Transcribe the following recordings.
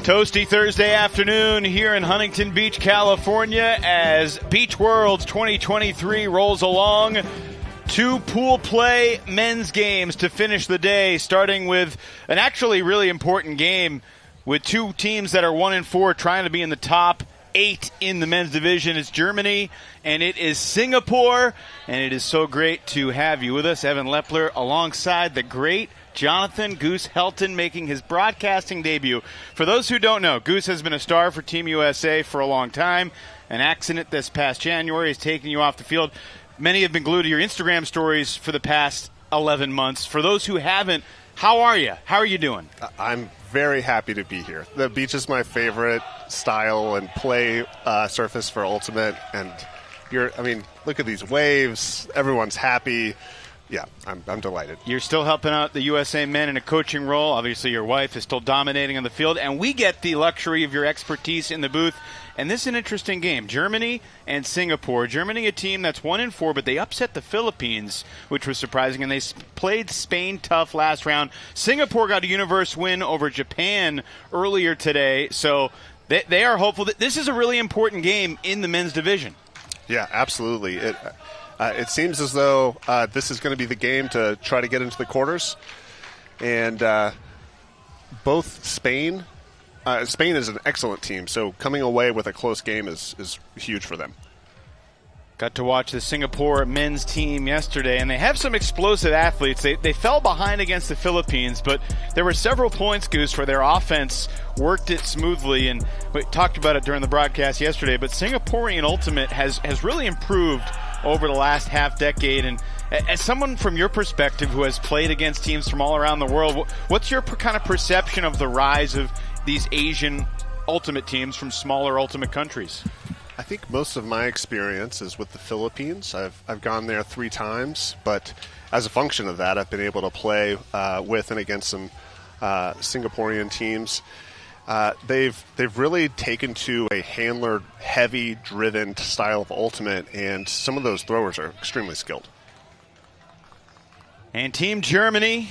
Toasty Thursday afternoon here in Huntington Beach, California, as Beach Worlds 2023 rolls along. 2 pool play men's games to finish the day, starting with an actually really important game with 2 teams that are 1-4 trying to be in the top 8 in the men's division. It's Germany and it is Singapore, and it is so great to have you with us, Evan Lepler, alongside the great Jonathan Goose Helton, making his broadcasting debut. For those who don't know, Goose has been a star for Team USA for a long time. An accident this past January has taken you off the field. Many have been glued to your Instagram stories for the past 11 months. For those who haven't, how are you? How are you doing? I'm very happy to be here. The beach is my favorite style and play surface for Ultimate. And look at these waves. Everyone's happy. Yeah, I'm delighted. You're still helping out the USA men in a coaching role. Obviously, your wife is still dominating on the field. And we get the luxury of your expertise in the booth. And this is an interesting game. Germany and Singapore. Germany, a team that's 1-4, but they upset the Philippines, which was surprising. And they played Spain tough last round. Singapore got a universe win over Japan earlier today. So they are hopeful that this is a really important game in the men's division. Yeah, absolutely. It seems as though this is going to be the game to try to get into the quarters. And both Spain is an excellent team, so coming away with a close game is huge for them. Got to watch the Singapore men's team yesterday, and they have some explosive athletes. They fell behind against the Philippines, but there were several points, Goose, where their offense worked it smoothly, and we talked about it during the broadcast yesterday, but Singaporean Ultimate has really improved over the last half-decade. And as someone from your perspective who has played against teams from all around the world, what's your kind of perception of the rise of these Asian Ultimate teams from smaller Ultimate countries? I think most of my experience is with the Philippines. I've gone there 3 times, but as a function of that, I've been able to play with and against some Singaporean teams. They've really taken to a handler-heavy, driven style of Ultimate, and some of those throwers are extremely skilled. And Team Germany,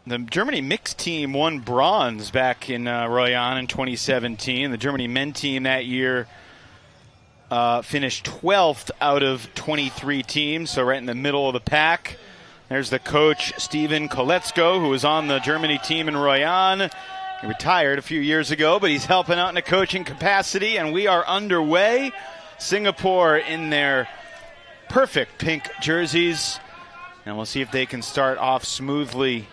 the Germany mixed team won bronze back in Royan in 2017. The Germany men team that year finished 12th out of 23 teams, so right in the middle of the pack. There's the coach, Steven Koletzko, who was on the Germany team in Royan. He retired a few years ago, but he's helping out in a coaching capacity, and we are underway. Singapore in their perfect pink jerseys, and we'll see if they can start off smoothly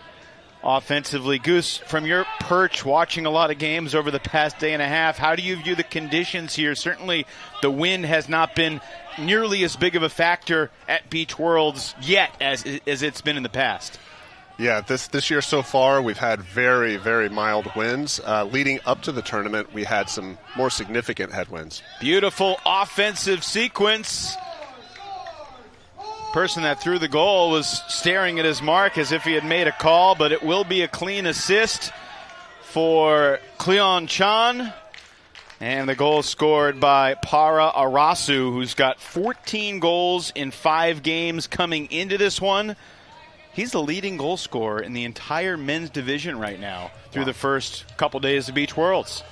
offensively. Goose, from your perch, watching a lot of games over the past day and a half, how do you view the conditions here? Certainly the wind has not been nearly as big of a factor at Beach Worlds yet as it's been in the past. Yeah, this year so far, we've had very, very mild winds. Leading up to the tournament, we had some more significant headwinds. Beautiful offensive sequence. Person that threw the goal was staring at his mark as if he had made a call, but it will be a clean assist for Cleon Chan. And the goal scored by Para Arasu, who's got 14 goals in 5 games coming into this one. He's the leading goal scorer in the entire men's division right now through the first couple days of Beach Worlds.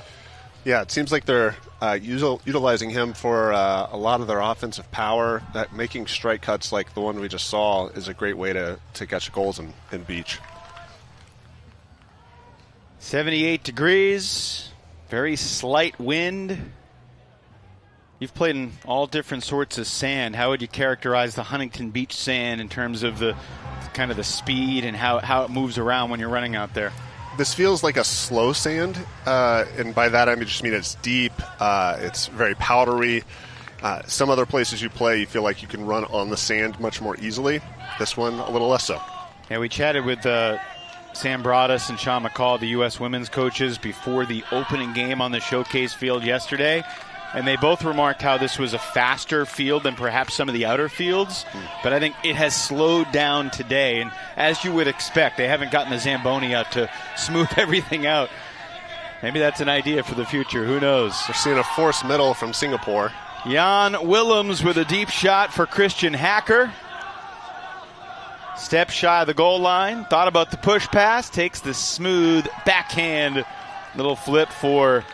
Yeah, it seems like they're utilizing him for a lot of their offensive power. That making strike cuts like the one we just saw is a great way to catch goals in Beach. 78 degrees, very slight wind. You've played in all different sorts of sand. How would you characterize the Huntington Beach sand in terms of the kind of the speed and how it moves around when you're running out there? This feels like a slow sand, and by that I just mean it's deep, it's very powdery. Some other places you play, you feel like you can run on the sand much more easily. This one, a little less so. Yeah, we chatted with Sam Broadus and Sean McCall, the U.S. women's coaches, before the opening game on the showcase field yesterday. And they both remarked how this was a faster field than perhaps some of the outer fields. But I think it has slowed down today. And as you would expect, they haven't gotten the Zamboni out to smooth everything out. Maybe that's an idea for the future. Who knows? We're seeing a forced middle from Singapore. Jan Willems with a deep shot for Christian Hacker. Step shy of the goal line. Thought about the push pass. Takes the smooth backhand Little flip for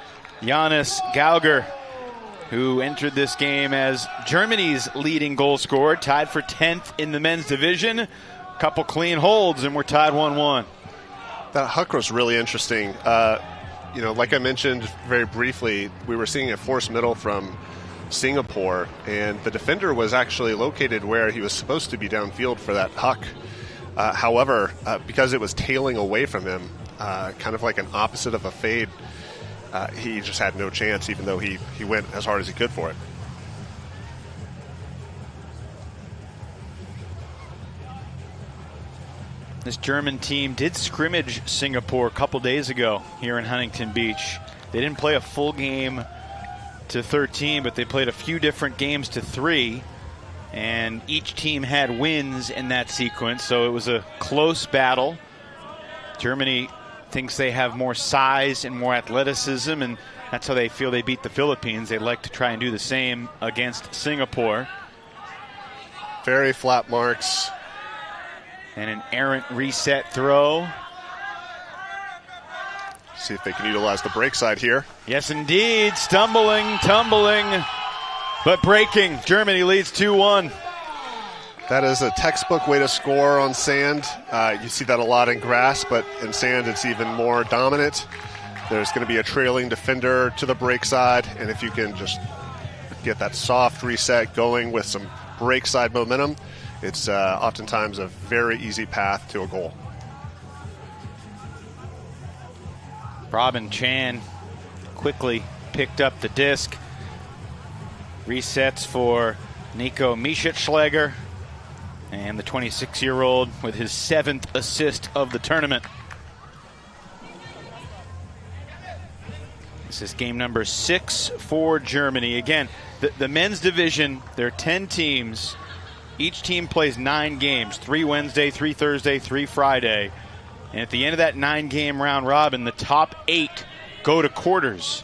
Jonas Gauger, who entered this game as Germany's leading goal scorer, tied for 10th in the men's division. Couple clean holds, and we're tied 1-1. That huck was really interesting. Like I mentioned very briefly, we were seeing a forced middle from Singapore, and the defender was actually located where he was supposed to be downfield for that huck. However, because it was tailing away from him, kind of like an opposite of a fade, he just had no chance, even though he went as hard as he could for it. This German team did scrimmage Singapore a couple days ago here in Huntington Beach. They didn't play a full game to 13, but they played a few different games to 3, and each team had wins in that sequence, so it was a close battle. Germany thinks they have more size and more athleticism, and that's how they feel they beat the Philippines. They like to try and do the same against Singapore. Very flat marks. And an errant reset throw. See if they can utilize the break side here. Yes, indeed. Stumbling, tumbling, but breaking. Germany leads 2-1. That is a textbook way to score on sand. You see that a lot in grass, but in sand it's even more dominant. There's going to be a trailing defender to the break side, and if you can just get that soft reset going with some break side momentum, it's oftentimes a very easy path to a goal. Robin Chan quickly picked up the disc. Resets for Nico Mischitschläger, and the 26-year-old with his 7th assist of the tournament. This is game number 6 for Germany. Again, the men's division, there are 10 teams. Each team plays 9 games, 3 Wednesday, 3 Thursday, 3 Friday. And at the end of that 9-game round robin, the top 8 go to quarters.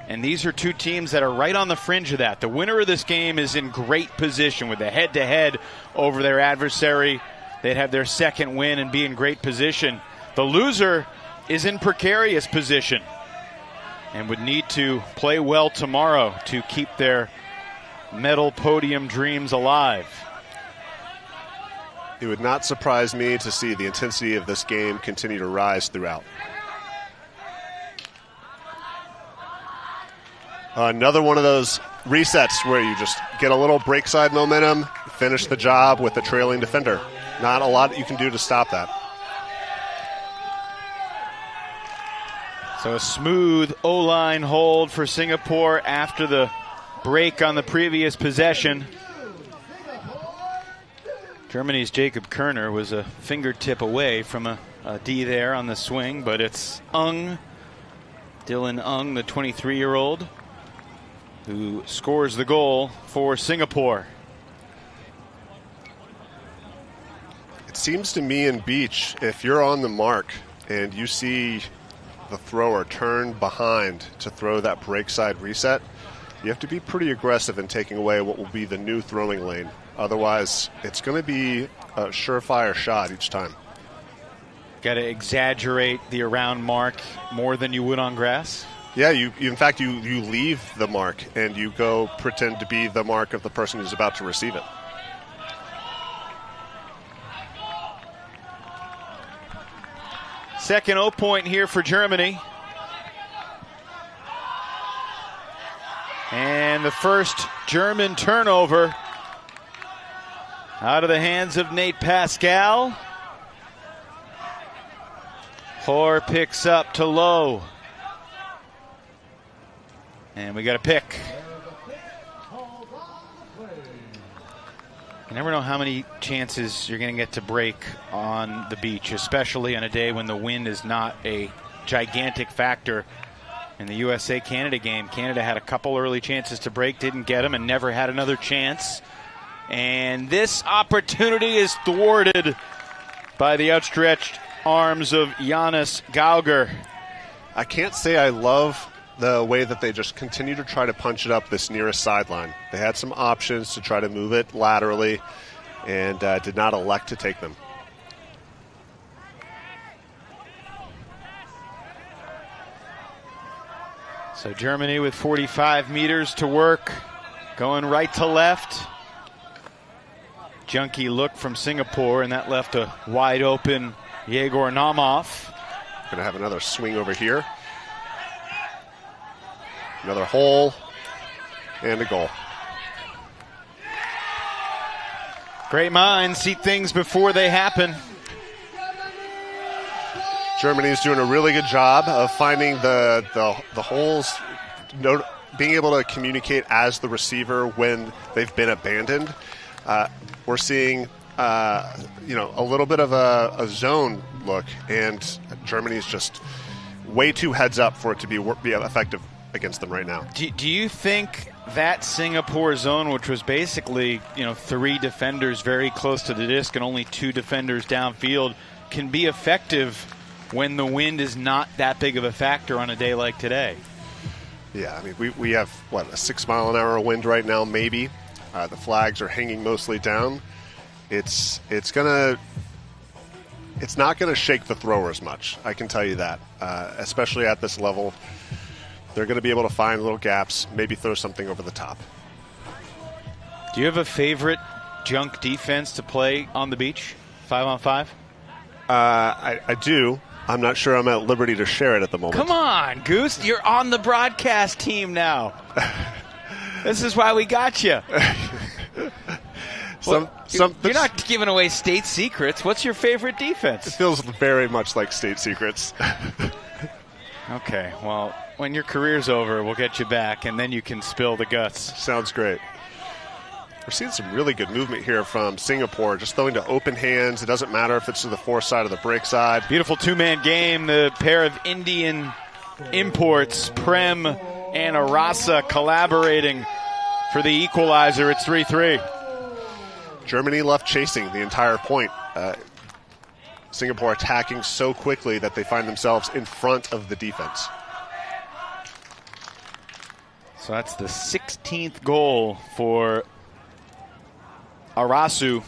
And these are 2 teams that are right on the fringe of that. The winner of this game is in great position with a head-to-head over their adversary. They'd have their 2nd win and be in great position. The loser is in precarious position and would need to play well tomorrow to keep their medal podium dreams alive. It would not surprise me to see the intensity of this game continue to rise throughout. Another one of those resets where you just get a little break side momentum, finish the job with the trailing defender. Not a lot you can do to stop that. So a smooth O-line hold for Singapore after the break on the previous possession. Germany's Jacob Kerner was a fingertip away from a D there on the swing, but it's Dylan Ung, the 23-year-old, who scores the goal for Singapore. It seems to me in beach, if you're on the mark and you see the thrower turn behind to throw that break side reset, you have to be pretty aggressive in taking away what will be the new throwing lane. Otherwise, it's going to be a surefire shot each time. Got to exaggerate the around mark more than you would on grass? Yeah, you leave the mark and you go pretend to be the mark of the person who's about to receive it. Second O point here for Germany. And the first German turnover out of the hands of Nate Pascal. Hoare picks up to Lowe. And we got a pick. You never know how many chances you're going to get to break on the beach, especially on a day when the wind is not a gigantic factor. In the USA-Canada game, Canada had a couple early chances to break, didn't get them, and never had another chance. And this opportunity is thwarted by the outstretched arms of Jonas Gauger. I can't say I love the way that they just continue to try to punch it up this nearest sideline. They had some options to try to move it laterally and did not elect to take them. So Germany with 45 meters to work, going right to left. Junky look from Singapore, and that left a wide open Yegor Naumov. Going to have another swing over here. Another hole and a goal. Great minds see things before they happen. Germany's doing a really good job of finding the holes, being able to communicate as the receiver when they've been abandoned. We're seeing a little bit of a zone look, and Germany's just way too heads up for it to be effective against them right now. Do you think that Singapore zone, which was basically 3 defenders very close to the disc and only 2 defenders downfield, can be effective when the wind is not that big of a factor on a day like today? Yeah, I mean, we have, a 6-mile-an-hour wind right now, maybe. The flags are hanging mostly down. It's not gonna shake the throwers much, I can tell you that. Especially at this level, they're going to be able to find little gaps, maybe throw something over the top. Do you have a favorite junk defense to play on the beach, 5-on-5? I do. I'm not sure I'm at liberty to share it at the moment. Come on, Goose. You're on the broadcast team now. This is why we got you. You're not giving away state secrets. What's your favorite defense? It feels very much like state secrets. Okay, well, when your career's over, we'll get you back, and then you can spill the guts. Sounds great. We're seeing some really good movement here from Singapore, just throwing to open hands. It doesn't matter if it's to the fore side or the break side. Beautiful 2-man game. The pair of Indian imports, Prem and Arasa, collaborating for the equalizer. It's 3-3. Germany left chasing the entire point. Singapore attacking so quickly that they find themselves in front of the defense. So that's the 16th goal for Arasu.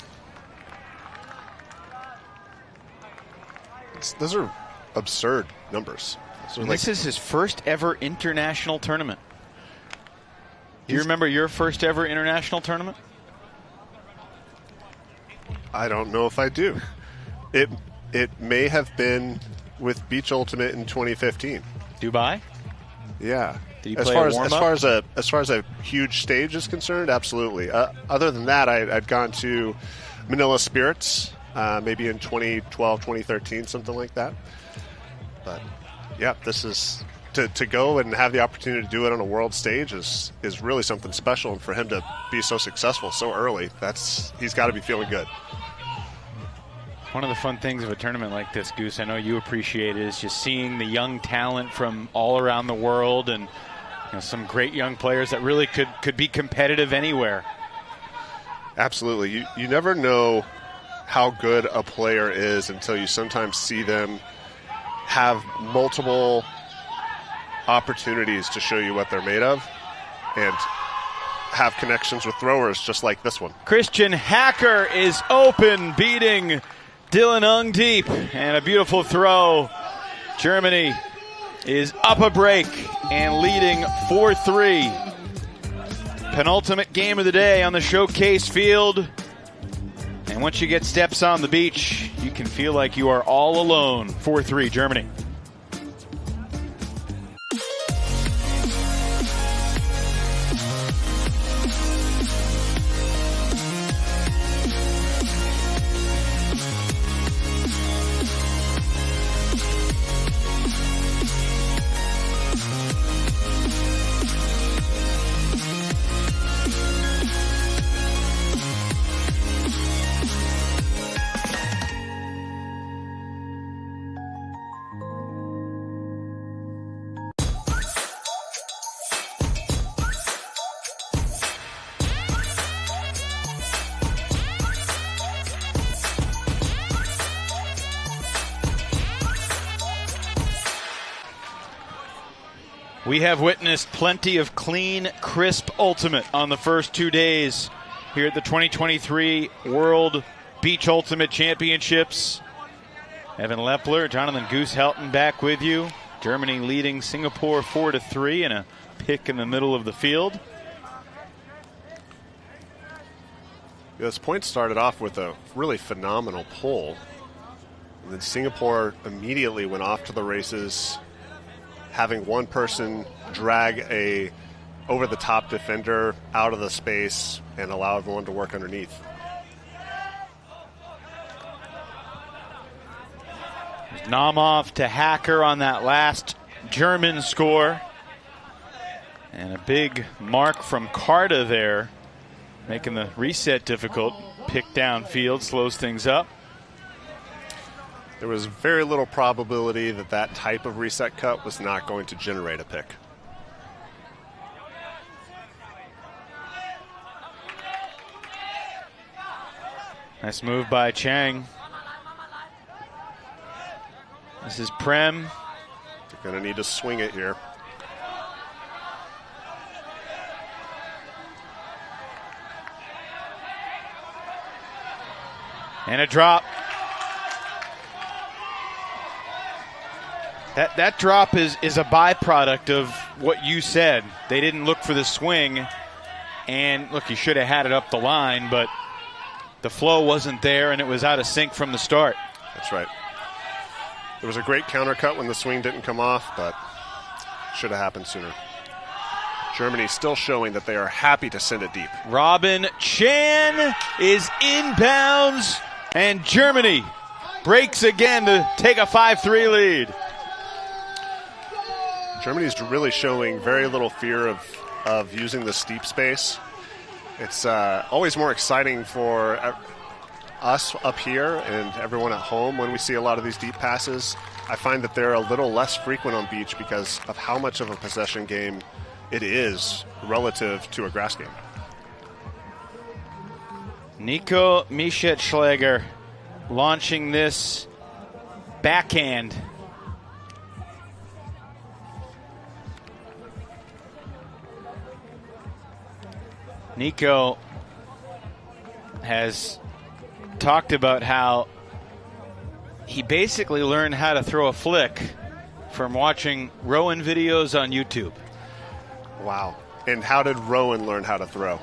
Those are absurd numbers. This is his first ever international tournament. Do you remember your first ever international tournament? I don't know if I do. It may have been with Beach Ultimate in 2015. Dubai? Yeah. Did you play as far as a huge stage is concerned, absolutely. Other than that, I'd gone to Manila Spirits, maybe in 2012, 2013, something like that. But yeah, this is to go and have the opportunity to do it on a world stage is really something special, and for him to be so successful so early, he's got to be feeling good. One of the fun things of a tournament like this, Goose, I know you appreciate it, is just seeing the young talent from all around the world, and some great young players that really could be competitive anywhere. Absolutely. You never know how good a player is until you sometimes see them have multiple opportunities to show you what they're made of and have connections with throwers just like this one. Christian Hacker is open, beating Dylan Ung deep, and a beautiful throw. Germany is up a break and leading 4-3. Penultimate game of the day on the showcase field. And once you get steps on the beach, you can feel like you are all alone. 4-3 Germany. We have witnessed plenty of clean, crisp ultimate on the first 2 days here at the 2023 World Beach Ultimate Championships. Evan Lepler, Jonathan Goose Helton back with you. Germany leading Singapore 4-3 and a pick in the middle of the field. This point started off with a really phenomenal pull. And then Singapore immediately went off to the races, having one person drag a over-the-top defender out of the space and allow everyone to work underneath. Namov to Hacker on that last German score. And a big mark from Carta there, making the reset difficult. Pick downfield, slows things up. There was very little probability that that type of reset cut was not going to generate a pick. Nice move by Chang. This is Prem. They're going to need to swing it here. And a drop. That drop is a byproduct of what you said. They didn't look for the swing. And look, he should have had it up the line, but the flow wasn't there and it was out of sync from the start. That's right. There was a great counter cut when the swing didn't come off, but should have happened sooner. Germany still showing that they are happy to send it deep. Robin Chan is inbounds, and Germany breaks again to take a 5-3 lead. Germany's really showing very little fear of using the steep space. It's always more exciting for us up here and everyone at home when we see a lot of these deep passes. I find that they're a little less frequent on beach because of how much of a possession game it is relative to a grass game. Nico Mischetschläger launching this backhand. Nico has talked about how he basically learned how to throw a flick from watching Rowan videos on YouTube. Wow. And how did Rowan learn how to throw?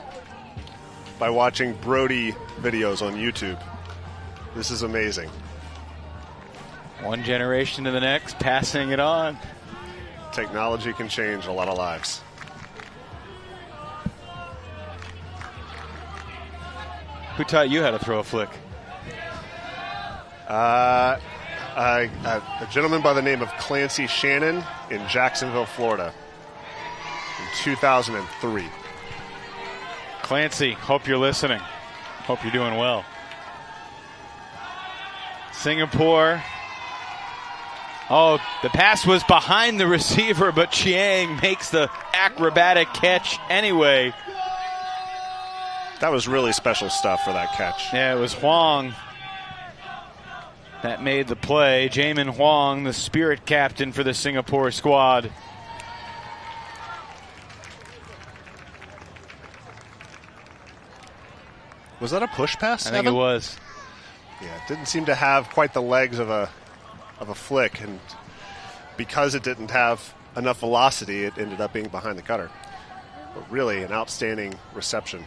By watching Brody videos on YouTube. This is amazing. One generation to the next, passing it on. Technology can change a lot of lives. Who taught you how to throw a flick? A gentleman by the name of Clancy Shannon in Jacksonville, Florida in 2003. Clancy, hope you're listening. Hope you're doing well. Singapore. Oh, the pass was behind the receiver, but Chiang makes the acrobatic catch anyway. That was really special stuff for that catch. Yeah, it was Huang that made the play. Jamin Huang, the spirit captain for the Singapore squad. Was that a push pass, I think it was. Yeah, it didn't seem to have quite the legs of a flick, and because it didn't have enough velocity, it ended up being behind the cutter. But really, an outstanding reception.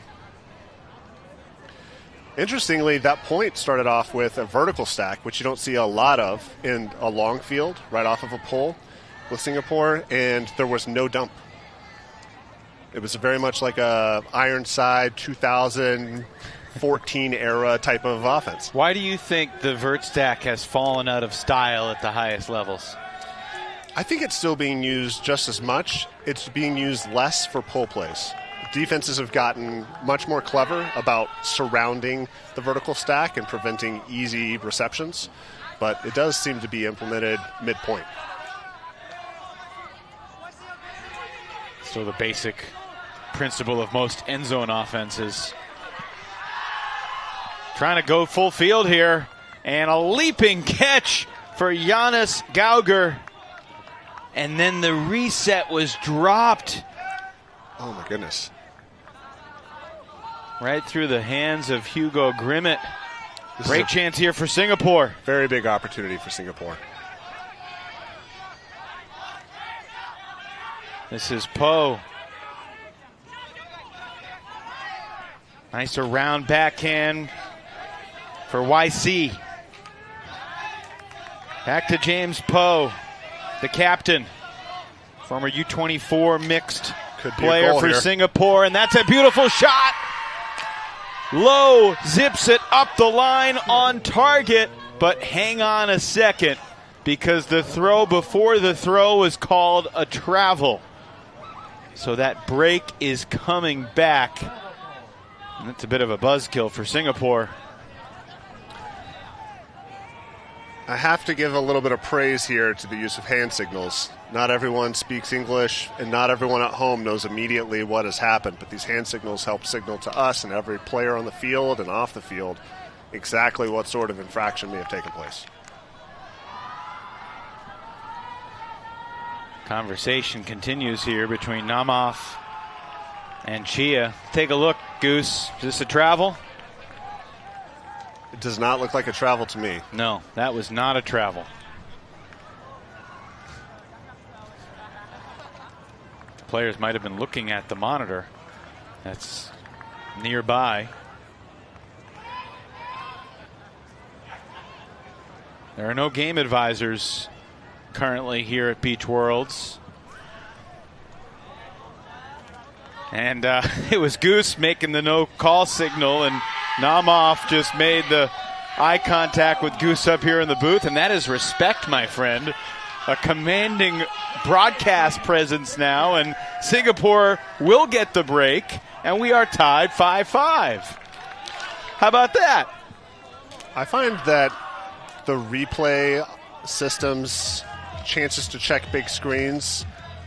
Interestingly, that point started off with a vertical stack, which you don't see a lot of in a long field, right off of a pole with Singapore, and there was no dump. It was very much like a Ironside 2014 era type of offense. Why do you think the vert stack has fallen out of style at the highest levels? I think it's still being used just as much. It's being used less for pull plays. Defenses have gotten much more clever about surrounding the vertical stack and preventing easy receptions, but it does seem to be implemented midpoint. So the basic principle of most end zone offenses. Trying to go full field here, and a leaping catch for Giannis Gauger. And then the reset was dropped. Oh my goodness. Right through the hands of Hugo Grimmett. Great chance here for Singapore. Very big opportunity for Singapore. This is Poe. Nice around backhand for YC. Back to James Poe, the captain, former U24 mixed player for Singapore, and that's a beautiful shot. Low zips it up the line on target, but hang on a second, because the throw before the throw was called a travel. So that break is coming back. And that's a bit of a buzzkill for Singapore. I have to give a little bit of praise here to the use of hand signals. Not everyone speaks English, and not everyone at home knows immediately what has happened, but these hand signals help signal to us and every player on the field and off the field exactly what sort of infraction may have taken place. Conversation continues here between Namoff and Chia. Take a look, Goose. Is this a travel? It does not look like a travel to me. No, that was not a travel. The players might have been looking at the monitor that's nearby. There are no game advisors currently here at Beach Worlds. And it was Goose making the no call signal, and Namoff just made the eye contact with Goose up here in the booth, and that is respect, my friend. A commanding broadcast presence now, and Singapore will get the break, and we are tied 5-5. How about that? I find that the replay systems, chances to check big screens,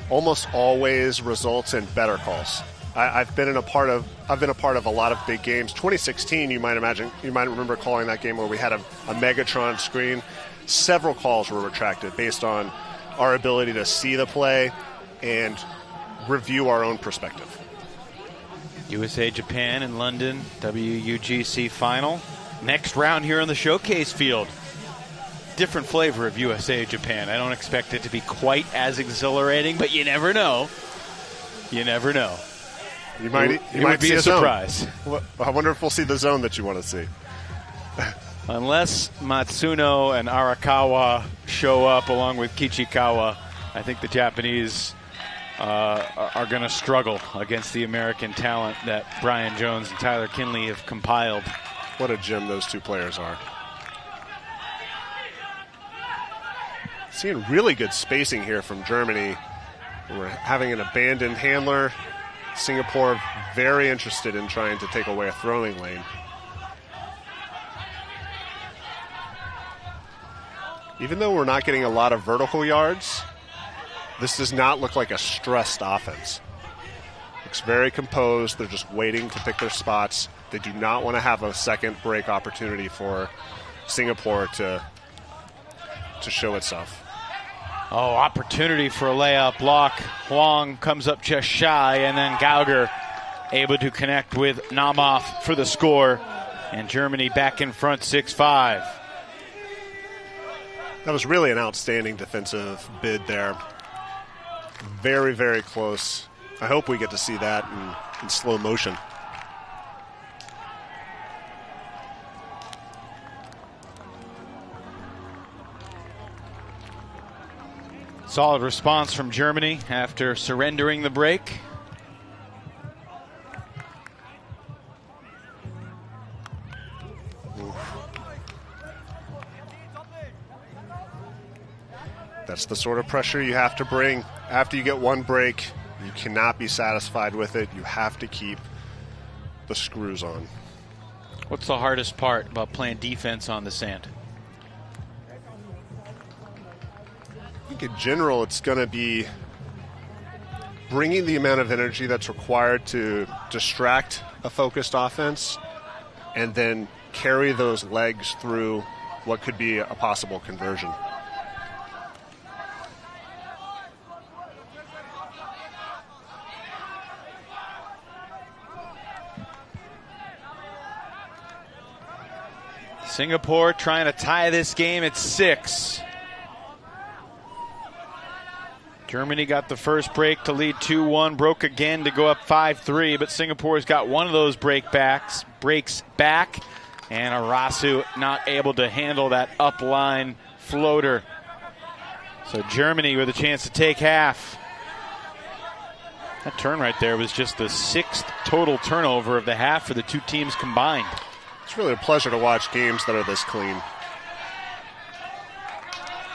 almost always results in better calls. I've been a part of a lot of big games. 2016, you might remember calling that game where we had a Megatron screen. Several calls were retracted based on our ability to see the play and review our own perspective. USA Japan in London, WUGC final. Next round here on the showcase field. Different flavor of USA Japan. I don't expect it to be quite as exhilarating, but you never know. You never know. You might be a surprise. I wonder if we'll see the zone that you want to see. Unless Matsuno and Arakawa show up along with Kichikawa, I think the Japanese are going to struggle against the American talent that Brian Jones and Tyler Kinley have compiled. What a gem those two players are. Seeing really good spacing here from Germany. We're having an abandoned handler. Singapore very interested in trying to take away a throwing lane. Even though we're not getting a lot of vertical yards, this does not look like a stressed offense. Looks very composed. They're just waiting to pick their spots. They do not want to have a second break opportunity for Singapore to show itself. Oh, opportunity for a layup block. Huang comes up just shy, and then Gauger able to connect with Namoff for the score. And Germany back in front 6-5. That was really an outstanding defensive bid there. Very, very close. I hope we get to see that in slow motion. Solid response from Germany after surrendering the break. That's the sort of pressure you have to bring. After you get one break, you cannot be satisfied with it. You have to keep the screws on. What's the hardest part about playing defense on the sand? I think in general it's going to be bringing the amount of energy that's required to distract a focused offense and then carry those legs through what could be a possible conversion. Singapore trying to tie this game at 6. Germany got the first break to lead 2-1, broke again to go up 5-3, but Singapore's got one of those breaks back, and Arasu not able to handle that up-line floater. So Germany with a chance to take half. That turn right there was just the 6th total turnover of the half for the two teams combined. It's really a pleasure to watch games that are this clean.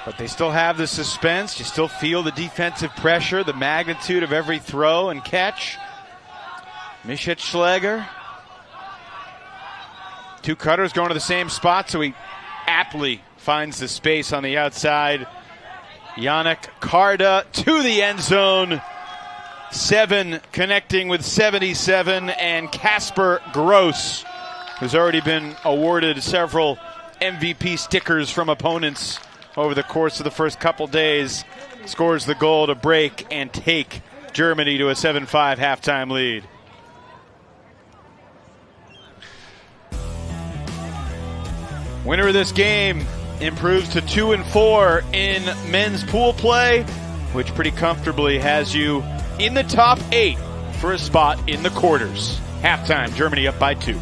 But they still have the suspense. You still feel the defensive pressure, the magnitude of every throw and catch. Mischetschläger. Two cutters going to the same spot, so he aptly finds the space on the outside. Yannick Carda to the end zone. 7 connecting with 77, and Casper Gross, who's already been awarded several MVP stickers from opponents over the course of the first couple days, scores the goal to break and take Germany to a 7-5 halftime lead. Winner of this game improves to 2-4 in men's pool play, which pretty comfortably has you in the top 8 for a spot in the quarters. Halftime, Germany up by 2.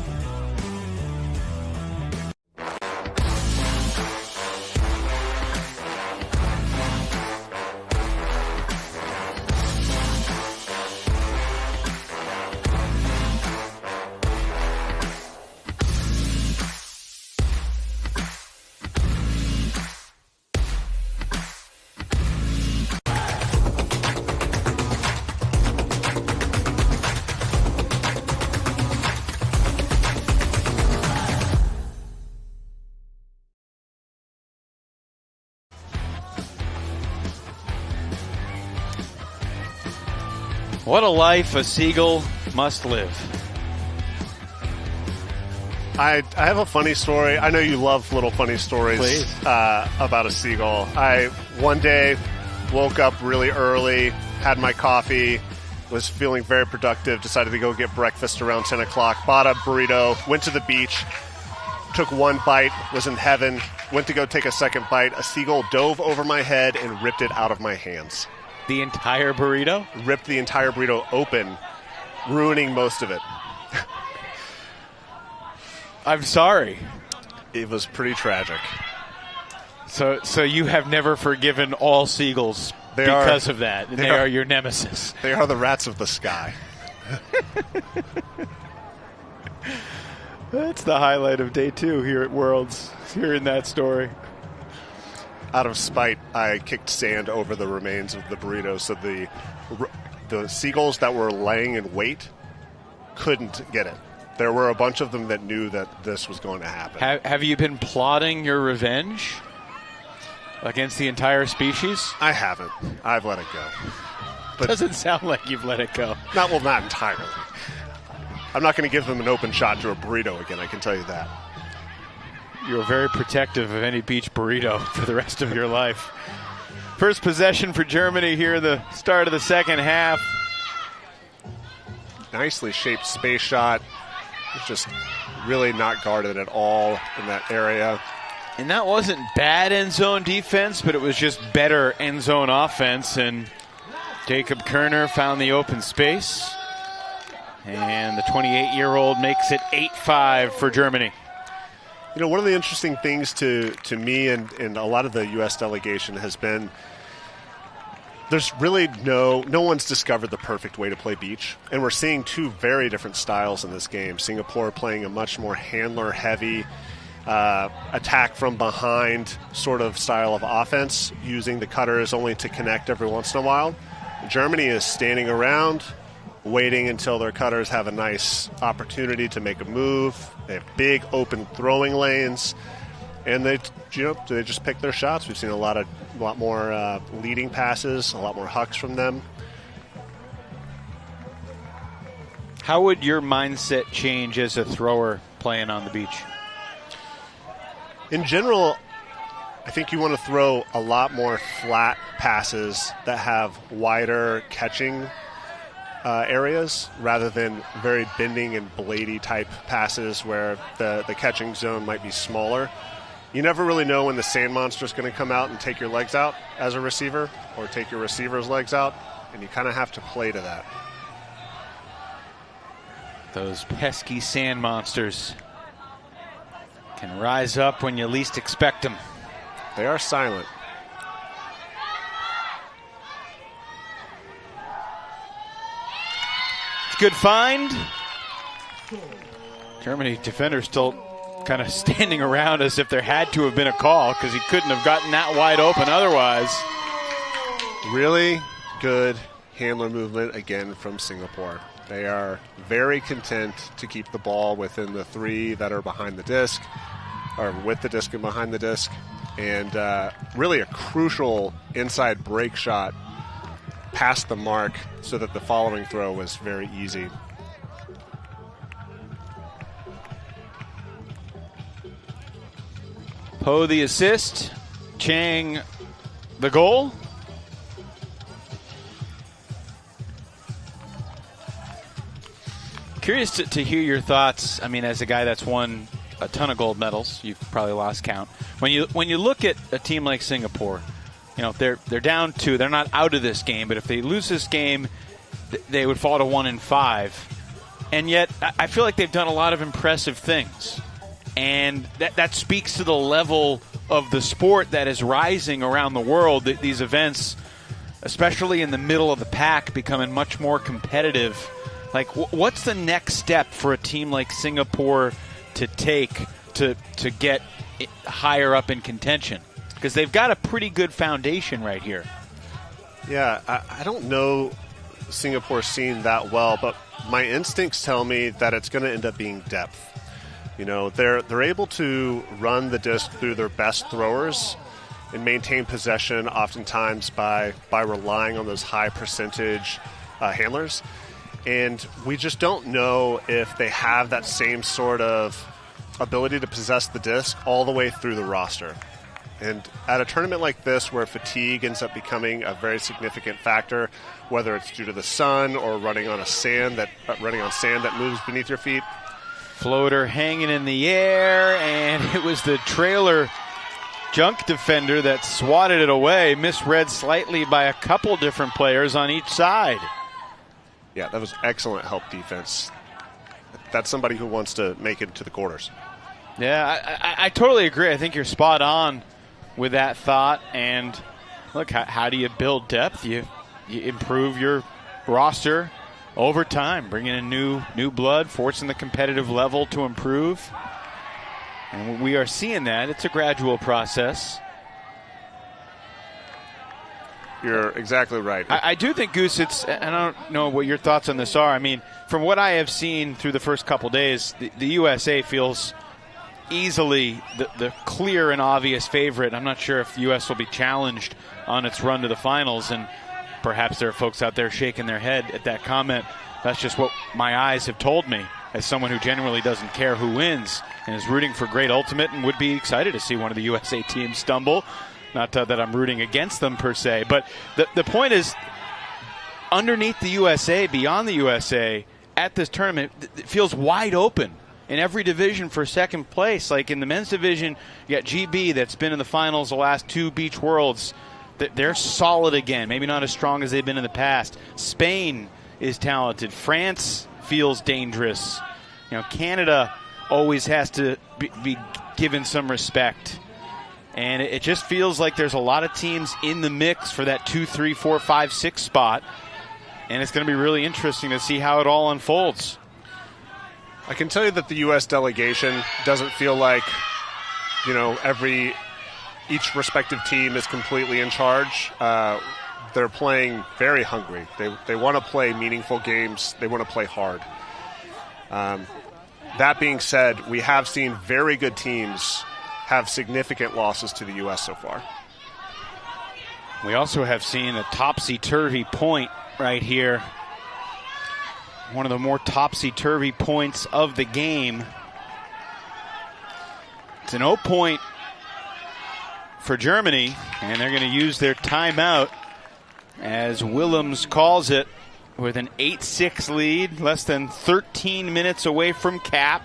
What a life a Seagull must live. I have a funny story. I know you love little funny stories about a Seagull. I one day woke up really early, had my coffee, was feeling very productive, decided to go get breakfast around 10 o'clock, bought a burrito, went to the beach, took one bite, was in heaven, went to go take a second bite. A Seagull dove over my head and ripped it out of my hands. The entire burrito? Ripped the entire burrito open, ruining most of it. I'm sorry. It was pretty tragic. So you have never forgiven all seagulls because of that. And they are your nemesis. They are the rats of the sky. That's the highlight of day 2 here at Worlds, hearing that story. Out of spite, I kicked sand over the remains of the burrito, so the seagulls that were laying in wait couldn't get it. There were a bunch of them that knew that this was going to happen. Have you been plotting your revenge against the entire species? I haven't. I've let it go. But doesn't sound like you've let it go. Not entirely. I'm not going to give them an open shot to a burrito again, I can tell you that. You're very protective of any beach burrito for the rest of your life. First possession for Germany here in the start of the second half. Nicely shaped space shot. It's just really not guarded at all in that area. And that wasn't bad end zone defense, but it was just better end zone offense. And Jacob Kerner found the open space. And the 28-year-old makes it 8-5 for Germany. You know, one of the interesting things to me and a lot of the U.S. delegation has been there's really no one's discovered the perfect way to play beach. And we're seeing two very different styles in this game. Singapore playing a much more handler-heavy attack from behind sort of style of offense, using the cutters only to connect every once in a while. Germany is standing around, waiting until their cutters have a nice opportunity to make a move. They have big open throwing lanes, and they just pick their shots. We've seen a lot more leading passes, a lot more hucks from them. How would your mindset change as a thrower playing on the beach? In general, I think you want to throw a lot more flat passes that have wider catching areas rather than very bending and bladey type passes where the catching zone might be smaller. you never really know when the sand monster is going to come out and take your legs out as a receiver or take your receiver's legs out, and you kind of have to play to that. Those pesky sand monsters can rise up when you least expect them. They are silent. Good find. Germany defender still kind of standing around as if there had to have been a call because he couldn't have gotten that wide open otherwise. Really good handler movement again from Singapore. They are very content to keep the ball within the 3 that are behind the disc, or with the disc and behind the disc. And really a crucial inside break shot past the mark so that the following throw was very easy. Poe the assist, Chang the goal. Curious to hear your thoughts. I mean, as a guy that's won a ton of gold medals, you've probably lost count. When you look at a team like Singapore, you know, they're down 2. They're not out of this game, but if they lose this game, they would fall to 1-5. And yet, I feel like they've done a lot of impressive things. And that speaks to the level of the sport that is rising around the world. These events, especially in the middle of the pack, becoming much more competitive. Like, what's the next step for a team like Singapore to take to get higher up in contention? Because they've got a pretty good foundation right here. Yeah, I don't know Singapore scene that well, but my instincts tell me that it's going to end up being depth. You know, they're able to run the disc through their best throwers and maintain possession oftentimes by relying on those high percentage handlers. And we just don't know if they have that same sort of ability to possess the disc all the way through the roster. And at a tournament like this where fatigue ends up becoming a very significant factor, whether it's due to the sun or running on sand that moves beneath your feet. Floater hanging in the air, and it was the trailer junk defender that swatted it away, misread slightly by a couple different players on each side. Yeah, that was excellent help defense. That's somebody who wants to make it to the quarters. Yeah, I totally agree. I think you're spot on with that thought. And look, how do you build depth? You improve your roster over time, bringing in new blood, forcing the competitive level to improve. And we are seeing that. It's a gradual process. You're exactly right. I do think, Goose, and I don't know what your thoughts on this are. I mean, from what I have seen through the first couple days, the USA feels easily the clear and obvious favorite. I'm not sure if the U.S. will be challenged on its run to the finals, and perhaps there are folks out there shaking their head at that comment. That's just what my eyes have told me as someone who generally doesn't care who wins and is rooting for great ultimate and would be excited to see one of the USA teams stumble. Not that I'm rooting against them per se, but the point is, underneath the USA, beyond the USA, at this tournament, it feels wide open in every division for second place. Like in the men's division, you got GB that's been in the finals the last 2 Beach Worlds. They're solid again, maybe not as strong as they've been in the past. Spain is talented. France feels dangerous. You know, Canada always has to be given some respect. And it just feels like there's a lot of teams in the mix for that 2, 3, 4, 5, 6 spot. And it's going to be really interesting to see how it all unfolds. I can tell you that the U.S. delegation doesn't feel like, you know, each respective team is completely in charge. They're playing very hungry. They want to play meaningful games. They want to play hard. That being said, we have seen very good teams have significant losses to the U.S. so far. We also have seen a topsy-turvy point right here. One of the more topsy-turvy points of the game. It's an 0 point for Germany, and they're going to use their timeout as Willems calls it with an 8-6 lead, less than 13 minutes away from cap.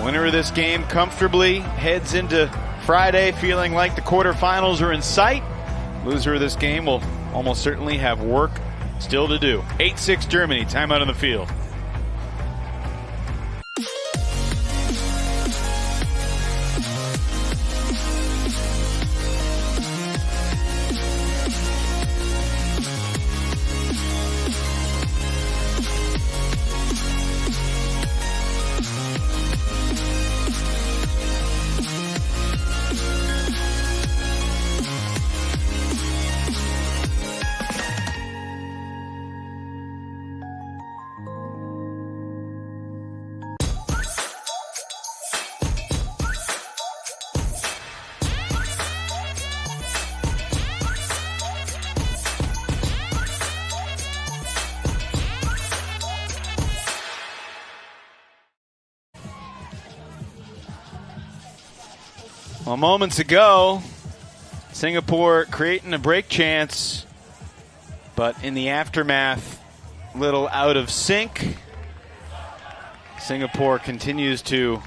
Winner of this game comfortably heads into Friday feeling like the quarterfinals are in sight. Loser of this game will almost certainly have work still to do. 8-6 Germany, timeout on the field. Well, moments ago, Singapore creating a break chance, but in the aftermath, a little out of sync. Singapore continues to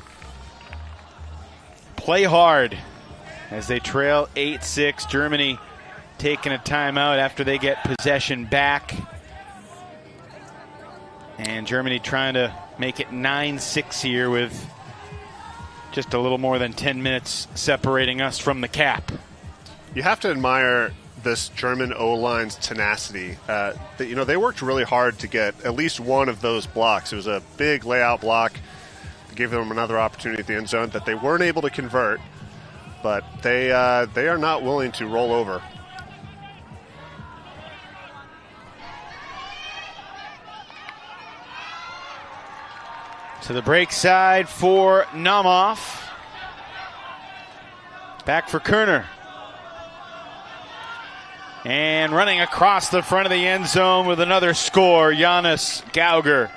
play hard as they trail 8-6. Germany taking a timeout after they get possession back. And Germany trying to make it 9-6 here with just a little more than 10 minutes separating us from the cap. You have to admire this German O-line's tenacity. They worked really hard to get at least one of those blocks. It was a big layout block. It gave them another opportunity at the end zone that they weren't able to convert, but they are not willing to roll over. To the break side for Naumoff. Back for Kerner. And running across the front of the end zone with another score, Jonas Gauger.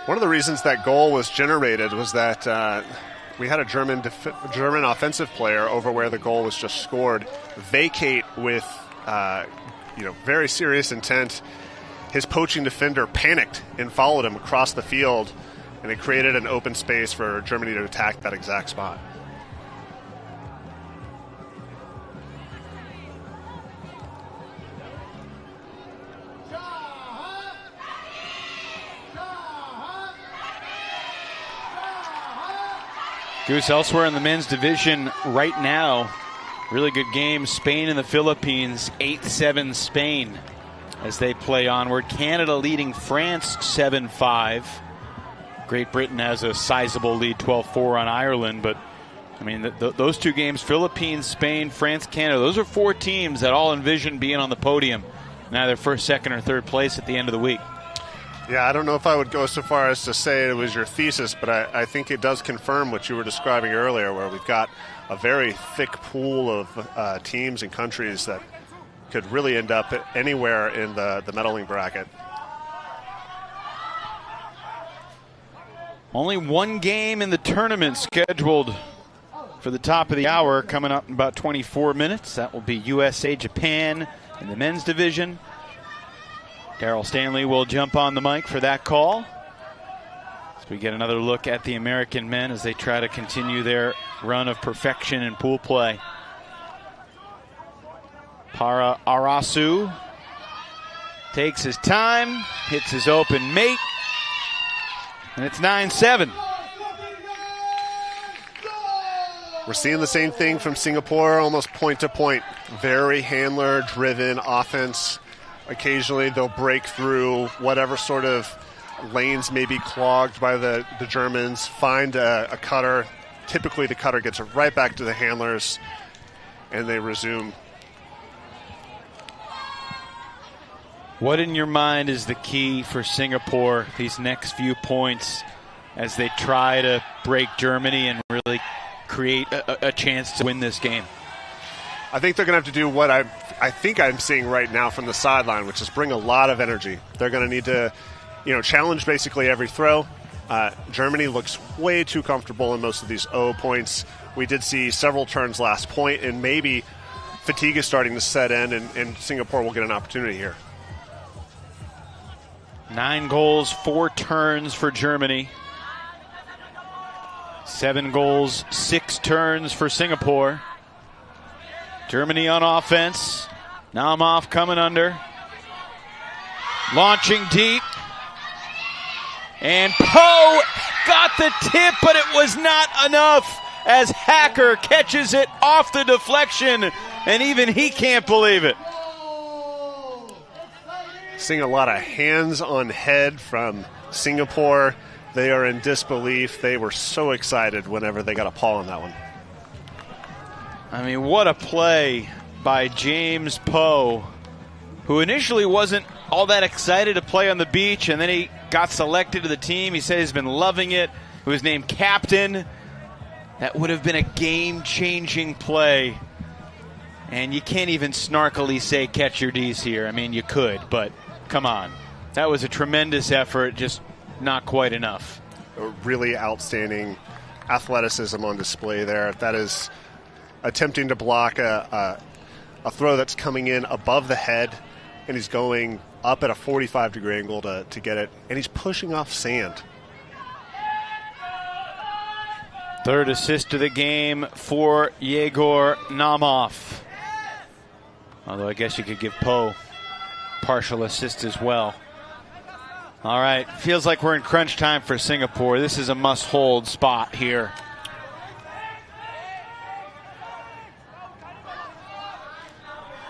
One of the reasons that goal was generated was that we had a German offensive player over where the goal was just scored vacate with very serious intent. His poaching defender panicked and followed him across the field, and it created an open space for Germany to attack that exact spot. Goose, elsewhere in the men's division right now, really good game. Spain and the Philippines, 8-7 Spain as they play onward. Canada leading France 7-5. Great Britain has a sizable lead, 12-4 on Ireland. But, I mean, those two games, Philippines, Spain, France, Canada, those are four teams that all envision being on the podium, either first, second, or third place at the end of the week. Yeah, I don't know if I would go so far as to say it was your thesis, but I think it does confirm what you were describing earlier, where we've got a very thick pool of teams and countries that could really end up anywhere in the medaling bracket. Only one game in the tournament scheduled for the top of the hour coming up in about 24 minutes. That will be USA-Japan in the men's division. Darryl Stanley will jump on the mic for that call. So we get another look at the American men as they try to continue their run of perfection in pool play. Para Arasu takes his time, hits his open mate, and it's 9-7. We're seeing the same thing from Singapore, almost point to point. Very handler-driven offense. Occasionally they'll break through whatever sort of lanes may be clogged by the Germans, find a cutter. Typically the cutter gets right back to the handlers, and they resume. What in your mind is the key for Singapore these next few points as they try to break Germany and really create a chance to win this game? I think they're going to have to do what I think I'm seeing right now from the sideline, which is bring a lot of energy. They're going to need to, challenge basically every throw. Germany looks way too comfortable in most of these O points. We did see several turns last point, and maybe fatigue is starting to set in, and Singapore will get an opportunity here. 9 goals, 4 turns for Germany. 7 goals, 6 turns for Singapore. Germany on offense. Naumoff coming under. Launching deep. And Poe got the tip, but it was not enough as Hacker catches it off the deflection, and even he can't believe it. Seeing a lot of hands on head from Singapore. They are in disbelief. They were so excited whenever they got a paw on that one. I mean, what a play by James Poe, who initially wasn't all that excited to play on the beach, and then he got selected to the team. He said he's been loving it. He was named captain. That would have been a game-changing play. And you can't even snarkily say catch your D's here. I mean, you could, but come on. That was a tremendous effort, just not quite enough. A really outstanding athleticism on display there. That is attempting to block a throw that's coming in above the head, and he's going up at a 45-degree angle to get it, and he's pushing off sand. Third assist of the game for Yegor Naumoff. Although I guess you could give Poe partial assist as well. All right, feels like we're in crunch time for Singapore. This is a must-hold spot here.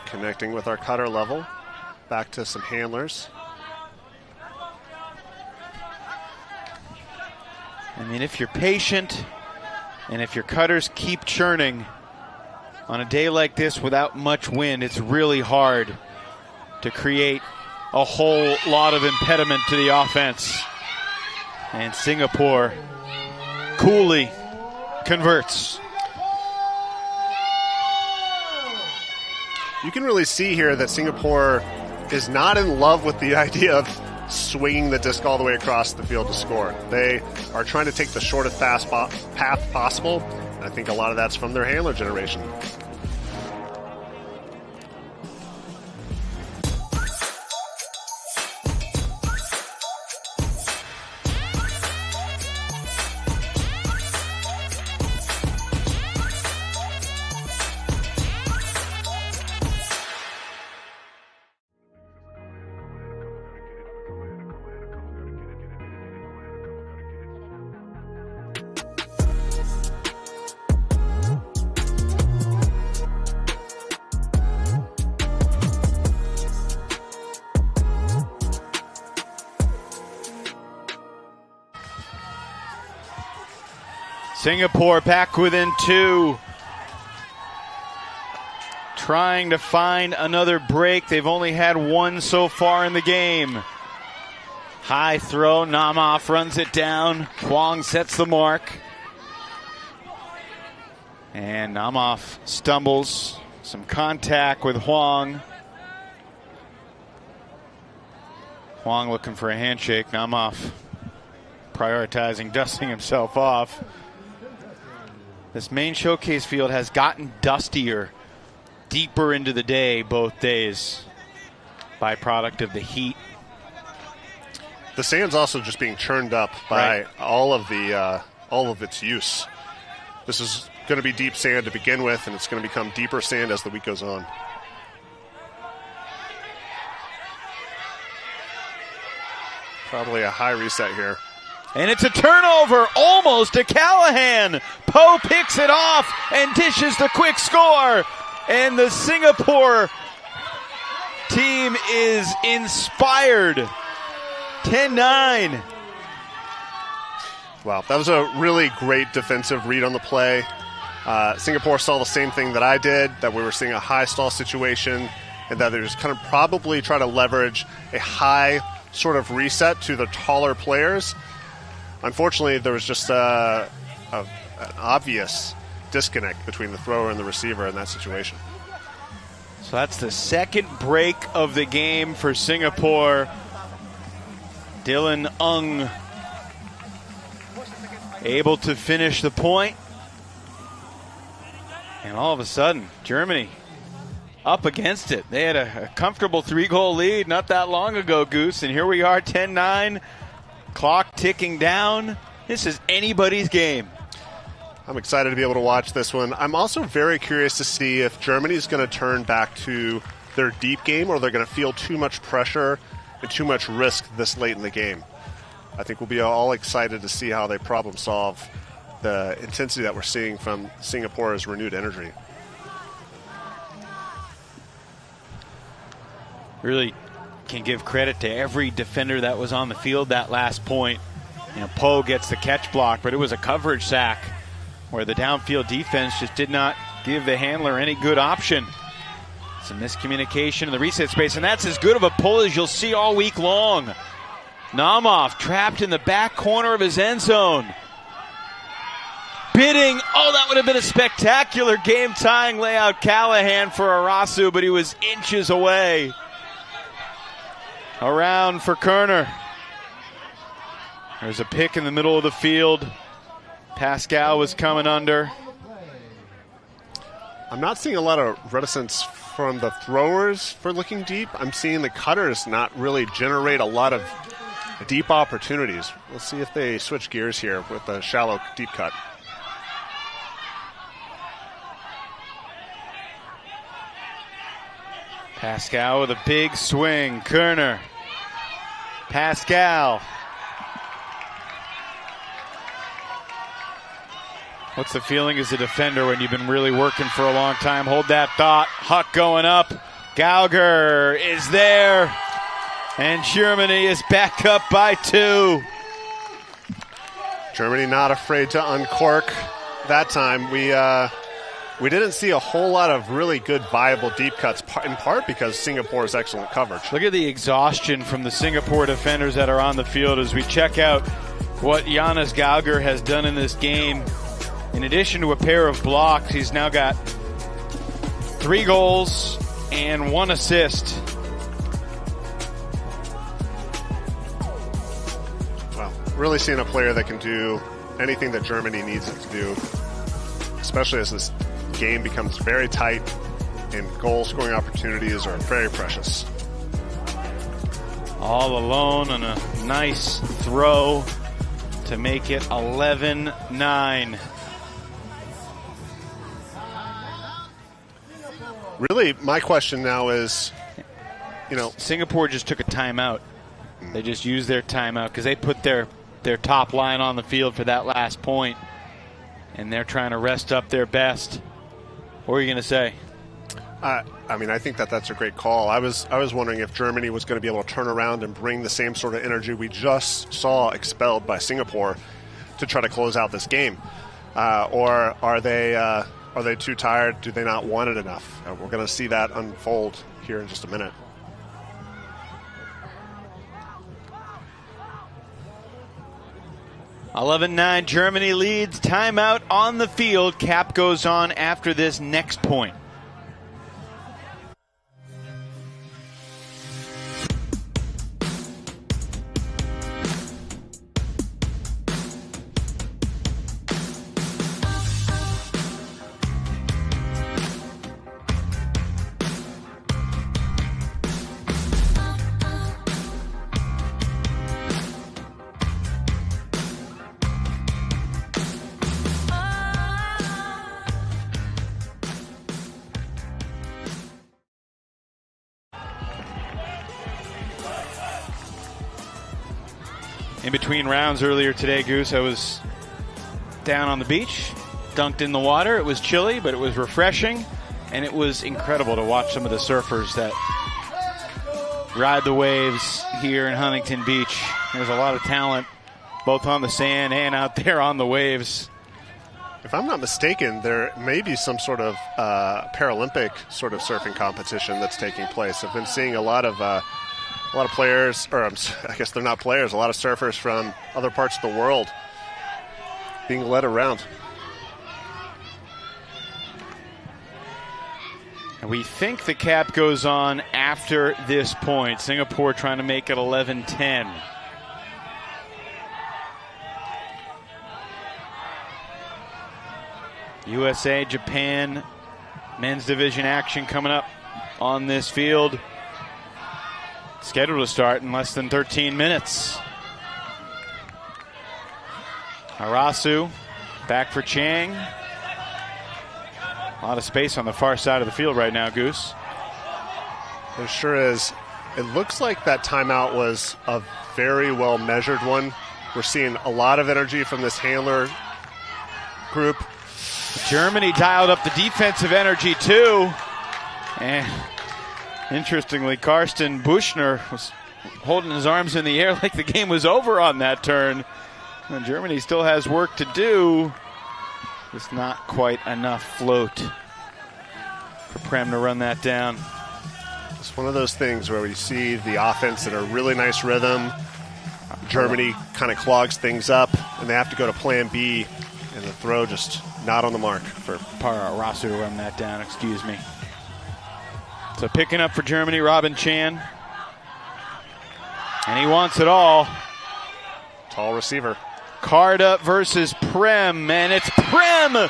Connecting with our cutter level. Back to some handlers. I mean, if you're patient and if your cutters keep churning on a day like this without much wind, it's really hard to create a whole lot of impediment to the offense. And Singapore coolly converts. You can really see here that Singapore is not in love with the idea of swinging the disc all the way across the field to score. They are trying to take the shortest path possible, and I think a lot of that's from their handler generation. Singapore back within 2. Trying to find another break. They've only had 1 so far in the game. High throw. Naumoff runs it down. Huang sets the mark. And Naumoff stumbles. Some contact with Huang. Huang looking for a handshake. Naumoff prioritizing dusting himself off. This main showcase field has gotten dustier deeper into the day both days. Byproduct of the heat. The sand's also just being churned up by all of its use. This is going to be deep sand to begin with, and it's going to become deeper sand as the week goes on. Probably a high reset here. And it's a turnover, almost to Callahan. Poe picks it off and dishes the quick score. And the Singapore team is inspired. 10-9. Wow, that was a really great defensive read on the play. Singapore saw the same thing that I did, that we were seeing a high stall situation, and that they're just kind of probably trying to leverage a high sort of reset to the taller players. Unfortunately, there was just an obvious disconnect between the thrower and the receiver in that situation. So that's the second break of the game for Singapore. Dylan Ung able to finish the point. And all of a sudden, Germany up against it. They had a comfortable 3-goal lead not that long ago, Goose, and here we are, 10-9, clock ticking down. This is anybody's game. I'm excited to be able to watch this one. I'm also very curious to see if Germany's going to turn back to their deep game, or they're going to feel too much pressure and too much risk this late in the game. I think we'll be all excited to see how they problem solve the intensity that we're seeing from Singapore's renewed energy. Really can give credit to every defender that was on the field that last point. Poe gets the catch block, but it was a coverage sack where the downfield defense just did not give the handler any good option. Some miscommunication in the reset space, and that's as good of a pull as you'll see all week long. Naumov trapped in the back corner of his end zone. Bidding, that would have been a spectacular game-tying layout. Callahan for Arasu, but he was inches away. Around for Kerner. There's a pick in the middle of the field. Pascal was coming under. I'm not seeing a lot of reticence from the throwers for looking deep. I'm seeing the cutters not really generate a lot of deep opportunities. Let's see if they switch gears here with a shallow deep cut. Pascal with a big swing. Kerner. Pascal. What's the feeling as a defender when you've been really working for a long time? Hold that thought. Huck going up. Gauger is there. And Germany is back up by 2. Germany not afraid to uncork that time. We didn't see a whole lot of really good, viable deep cuts, in part because Singapore's excellent coverage. Look at the exhaustion from the Singapore defenders that are on the field as we check out what Jonas Gauger has done in this game. In addition to a pair of blocks, he's now got 3 goals and 1 assist. Well, really seeing a player that can do anything that Germany needs it to do, especially as this game becomes very tight and goal-scoring opportunities are very precious. All alone on a nice throw to make it 11-9. Really, my question now is, Singapore just took a timeout. They just used their timeout because they put their top line on the field for that last point, and they're trying to rest up their best. What are you going to say? I think that's a great call. I was wondering if Germany was going to be able to turn around and bring the same sort of energy we just saw expelled by Singapore to try to close out this game, or are they too tired? Do they not want it enough? We're going to see that unfold here in just a minute. (11-9) Germany leads. Timeout on the field. Cap goes on after this next point. In between rounds earlier today, Goose, I was down on the beach, dunked in the water. It was chilly, but it was refreshing, and it was incredible to watch some of the surfers that ride the waves here in Huntington Beach. There's a lot of talent, both on the sand and out there on the waves. If I'm not mistaken, there may be some sort of Paralympic sort of surfing competition that's taking place. I've been seeing a lot of players, or I guess they're not players, a lot of surfers from other parts of the world being led around. And we think the cap goes on after this point. Singapore trying to make it 11-10. USA, Japan, men's division action coming up on this field. Scheduled to start in less than 13 minutes. Arasu back for Chang. A lot of space on the far side of the field right now, Goose. There sure is. It looks like that timeout was a very well measured one. We're seeing a lot of energy from this handler group. Germany dialed up the defensive energy too. And interestingly, Karsten Buchner was holding his arms in the air like the game was over on that turn. And Germany still has work to do. Just not quite enough float for Prem to run that down. It's one of those things where we see the offense in a really nice rhythm. Germany kind of clogs things up, and they have to go to plan B, and the throw just not on the mark for Arasu to run that down, excuse me. So picking up for Germany, Robin Chan. And he wants it all. Tall receiver. Carda versus Prem, and it's Prem!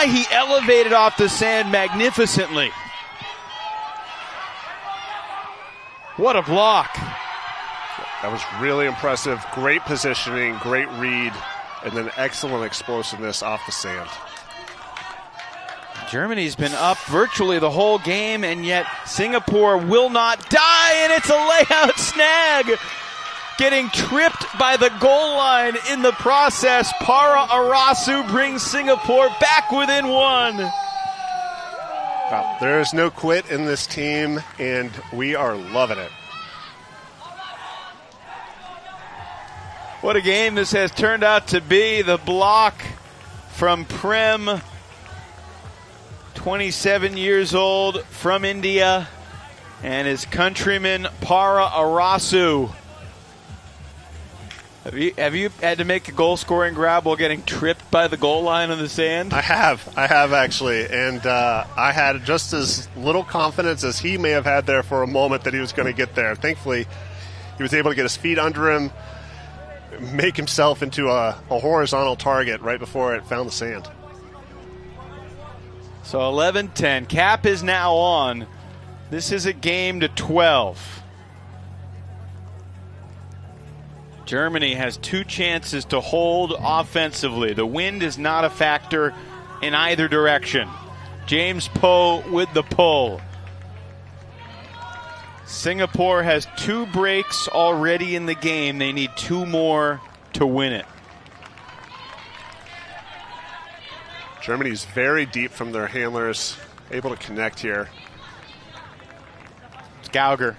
He elevated off the sand magnificently. What a block. That was really impressive. Great positioning, great read, and then excellent explosiveness off the sand. Germany's been up virtually the whole game, and yet Singapore will not die, and it's a layout snag. Getting tripped by the goal line in the process. Para Arasu brings Singapore back within one. Wow, there is no quit in this team, and we are loving it. What a game this has turned out to be. The block from Prem, 27 years old, from India, and his countryman Para Arasu. Have you had to make a goal-scoring grab while getting tripped by the goal line on the sand? I have actually, and I had just as little confidence as he may have had there for a moment that he was going to get there. Thankfully, he was able to get his feet under him, make himself into a horizontal target right before it found the sand. So 11-10. Cap is now on. This is a game to 12. Germany has two chances to hold offensively. The wind is not a factor in either direction. James Poe with the pull. Singapore has 2 breaks already in the game. They need 2 more to win it. Germany's very deep from their handlers, able to connect here. It's Gauger.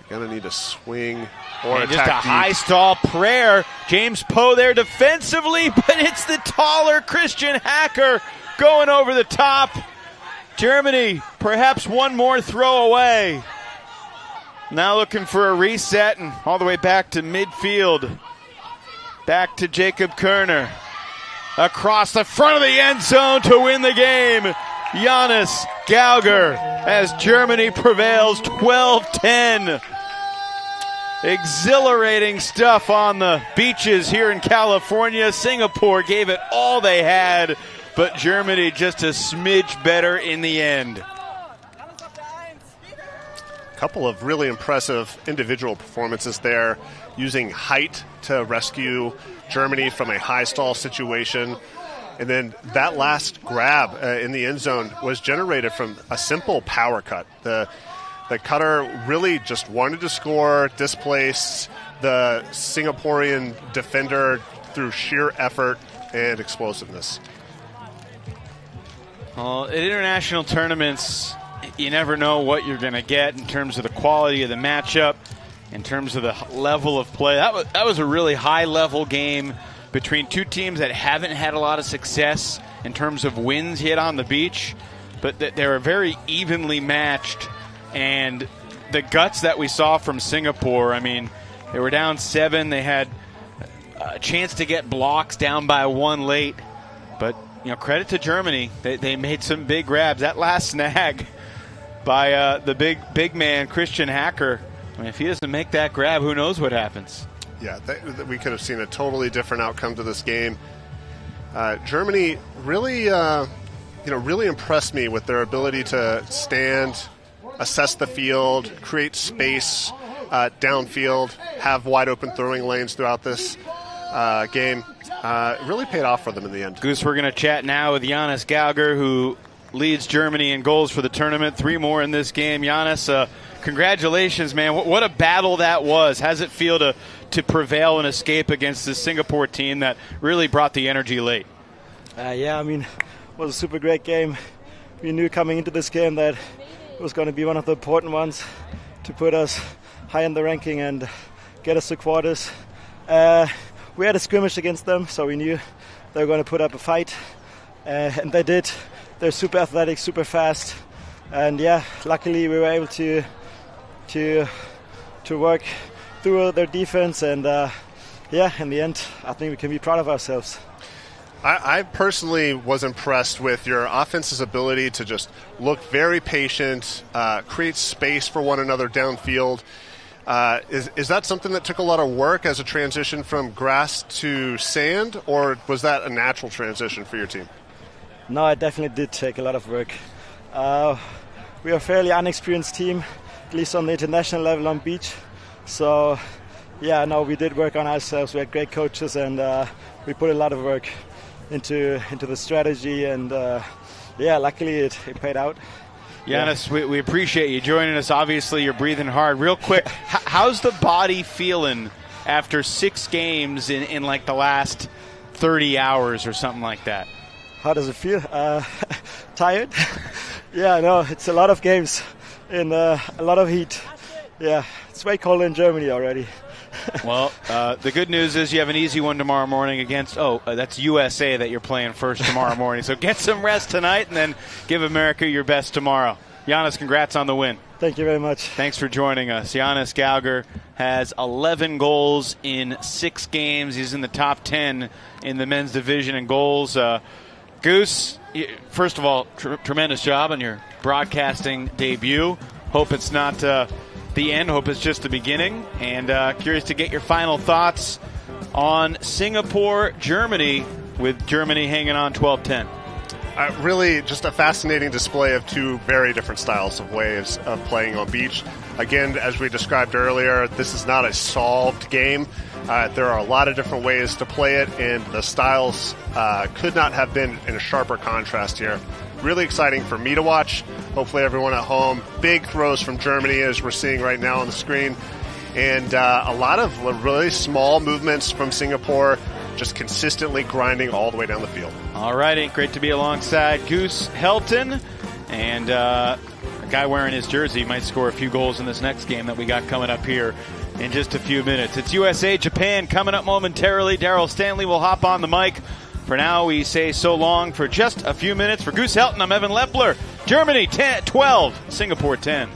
They're going to need a swing or and attack just a deep. high stall prayer. James Poe there defensively, but it's the taller Christian Hacker going over the top. Germany, perhaps one more throw away. Now looking for a reset and all the way back to midfield. Back to Jacob Kerner. Across the front of the end zone to win the game. Jonas Gauger as Germany prevails 12-10. Exhilarating stuff on the beaches here in California. Singapore gave it all they had, but Germany just a smidge better in the end. A couple of really impressive individual performances there, using height to rescue Germany from a high stall situation. And then that last grab in the end zone was generated from a simple power cut. The cutter really just wanted to score, displaced the Singaporean defender through sheer effort and explosiveness. Well, at international tournaments, you never know what you're going to get in terms of the quality of the matchup, in terms of the level of play. That was a really high-level game between two teams that haven't had a lot of success in terms of wins yet on the beach, but they were very evenly matched. And the guts that we saw from Singapore, I mean, they were down 7. They had a chance to get blocks down by 1 late. But, you know, credit to Germany. They made some big grabs. That last snag by the big man, Christian Hacker, I mean, if he doesn't make that grab, who knows what happens. Yeah, we could have seen a totally different outcome to this game. Germany really really impressed me with their ability to stand, assess the field, create space downfield, have wide open throwing lanes throughout this game. It really paid off for them in the end. Goose, we're going to chat now with Jonas Gauger, who leads Germany in goals for the tournament. 3 more in this game. Jonas, congratulations, man. What a battle that was. How does it feel to prevail and escape against this Singapore team that really brought the energy late? It was a super great game. We knew coming into this game that it was going to be one of the important ones to put us high in the ranking and get us to quarters. We had a scrimmage against them, so we knew they were going to put up a fight, and they did. They're super athletic, super fast, and luckily we were able to work through their defense, and in the end, I think we can be proud of ourselves. I personally was impressed with your offense's ability to just look very patient, create space for one another downfield. Is that something that took a lot of work as a transition from grass to sand, or was that a natural transition for your team? No, it definitely did take a lot of work. We are a fairly unexperienced team, at least on the international level on beach. So, we did work on ourselves. We had great coaches, and we put a lot of work into the strategy, and luckily it paid out. Jonas, we appreciate you joining us. Obviously, you're breathing hard. Real quick, how's the body feeling after 6 games in like the last 30 hours or something like that? How does it feel? Tired? It's a lot of games in a lot of heat. Yeah, it's way colder in Germany already. Well, the good news is you have an easy one tomorrow morning against, that's USA that you're playing first tomorrow morning. So get some rest tonight and then give America your best tomorrow. Jonas, congrats on the win. Thank you very much. Thanks for joining us. Jonas Gauger has 11 goals in 6 games. He's in the top 10 in the men's division in goals. Goose, first of all, tremendous job on your broadcasting debut. Hope it's not the end. Hope it's just the beginning. And curious to get your final thoughts on Singapore, Germany, with Germany hanging on 12-10. Really just a fascinating display of 2 very different styles of ways of playing on beach. Again, as we described earlier, this is not a solved game. There are a lot of different ways to play it, and the styles could not have been in a sharper contrast here. Really exciting for me to watch. Hopefully everyone at home. Big throws from Germany, as we're seeing right now on the screen. And a lot of really small movements from Singapore, just consistently grinding all the way down the field. All righty. Great to be alongside Goose Helton. And a guy wearing his jersey might score a few goals in this next game that we got coming up here in just a few minutes. It's USA Japan coming up momentarily. Daryl Stanley will hop on the mic. For now, we say so long for just a few minutes. For Goose Helton, I'm Evan Lepler. Germany 12, Singapore 10.